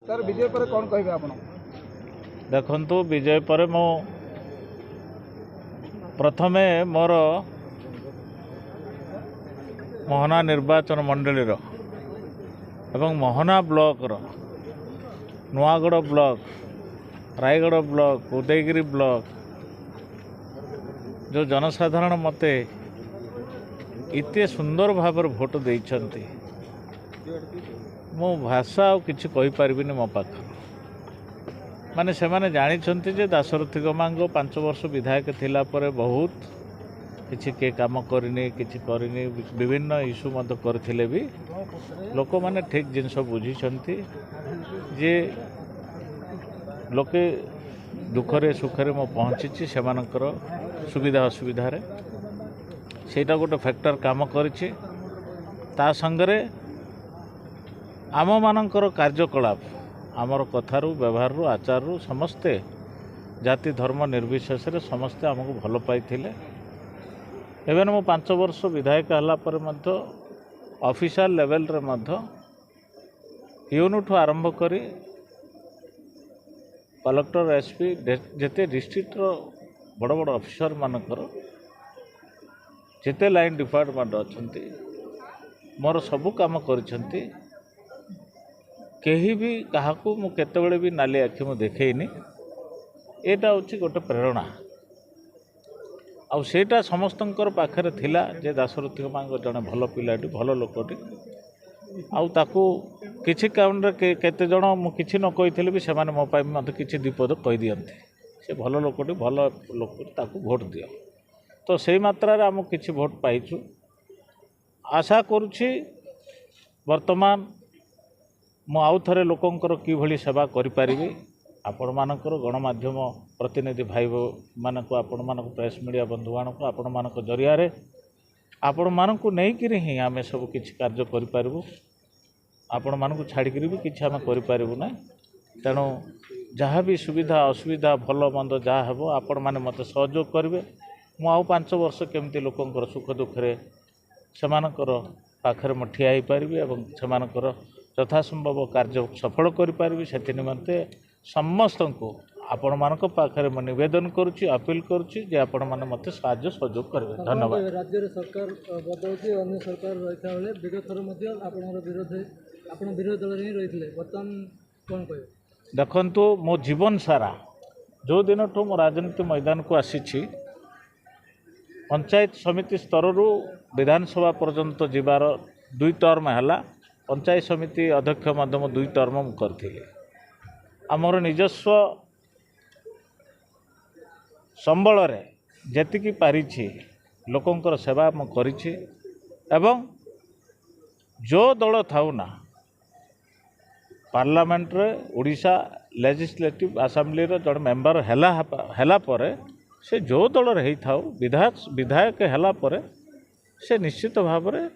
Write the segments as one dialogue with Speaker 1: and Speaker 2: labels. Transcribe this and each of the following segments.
Speaker 1: Sir विजय पर कौन कहे आप
Speaker 2: देखु विजय पर मु प्रथमे मोर मोहना निर्वाचन मंडली एवं Mohana block Nuagada block Rayagada block Udayagiri block जो जनसाधारण मते इतने सुंदर भाव भोट देइछंती मो भाषा आ किछि कहि पारबिनी मो पाख माने से माने जानिछंती जे दाशरथी गमांगो 5 वर्ष विधायक थिला परे बहुत किछि के काम करनी किछि करनी विभिन्न इश्यू मत करथिले भी लोक माने ठीक जिनस बुझिछंती जे लोके दुखरे सुखरे मो पहुँची से सुविधा असुविधा रे सेटा गोटे फैक्टर काम करिछि ता संगरे आम मानकर कार्यकलाप आमर कथारू व्यवहार आचार समस्ते जाति धर्म निर्विशेष रे समस्ते आमको भल पाई एवं मो 5 वर्ष विधायक हला पर मध्य ऑफिशियल लेवल रे मध्य यूनिट आरंभ करी कलेक्टर एसपी जेते डिस्ट्रिक्ट रो बड़ बड़ ऑफिसर मानकर जेते लाइन डिपार्टमेंट अच्छी मोर सबू काम करिसेंती कहीं भी क्या मुझे भी नाली आखि मु देखनी एटा हूँ गोटे प्रेरणा आउटा समस्त पाखे थिला जे दाशरथी माँ जड़े भल पिलाटी भल लोकटी आउ किसी कारण केते जन मुझे न कही भी से मो मत किसी विपद कही दियंती से भल लोकटी भल लोक भोट दियो तो से मात्रा रे आम किसी भोट पाइचु आशा करुछि वर्तमान मु आउ थे लोकंकर किभली सेवा करिपारिबी आपण मानकर गणमाध्यम प्रतिनिधि भाई मानक आपण मानक प्रेस मीडिया बंधु मानक आपण मानक जरिया रे आपण मानक नहीं ही आम सब किछि कार्य करिपारिबु आपण मानक छाड़िकी भी किछि आम करिपारिबु ना तेणु जहाँ भी सुविधा असुविधा भल मंद जहाँ हेबो आपण माने मते सहयोग करिवे मु आउ 5 वर्ष केमती लोकंकर सुख दुखरे सेमानकर पाखरे म ठिया ही पारिबी एवं सेमानकर यथासंभव कार्य सफल करिपारिबी सेति निमंते समस्त को आपण मानक पाखरे म निवेदन करूची अपील करूची जे आपण माने मते साहाय्य सहयोग करबे। धन्यवाद।
Speaker 1: राज्य रे सरकार बदलती अन्य सरकार रहिता बेले विगत थर मध्ये आपनर विरोध आपण विरोध दल रे रहितले वर्तमान कोन कहबे
Speaker 2: देखंतु मो जीवन सारा जो दिन ठो मो राजनीति मैदान को आसीछि पंचायत समिति स्तर रु विधानसभा पर्यंत जीवार 2 टर्म है पंचायत समिति अध्यक्ष मध्यम 2 टर्म करती आमर निजस्व संबल जेतिकी पारिछि लोकंकर सेवा करिछि एवं जो दल थाउना पार्लियामेंट रे ओडिशा लेजिस्लेटिव असेंबली रे जन मेंबर हैला परे से जो दल रही था विधायक हैला परे से निश्चित भाव में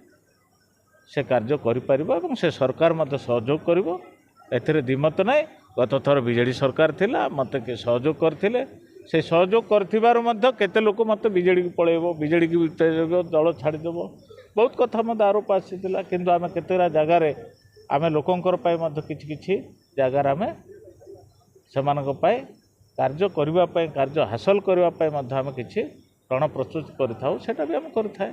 Speaker 2: से कार्य करिपारिबो से सरकार मत सहयोग करिवो एथिरे दिमत नाही गत थर बीजेडी सरकार थिला मत के सहयोग करथिले से सहयोग करथिबार मध्य केते लोक मत बीजेडी को पळेबो बीजेडी की दल छाड़ी देबो बहुत कथा मत आरोप आसीथिला किंतु आमे केतेरा जगह रे आमे लोकंकर पाई मध्य किछि किछि जगह आमे सेमानक पाई कार्य करिबा पाई कार्य हासिल करिबा पाई मध्य आमे किछि प्रण प्रस्तुत करिथाउ सेटा भी आमे करिथाय।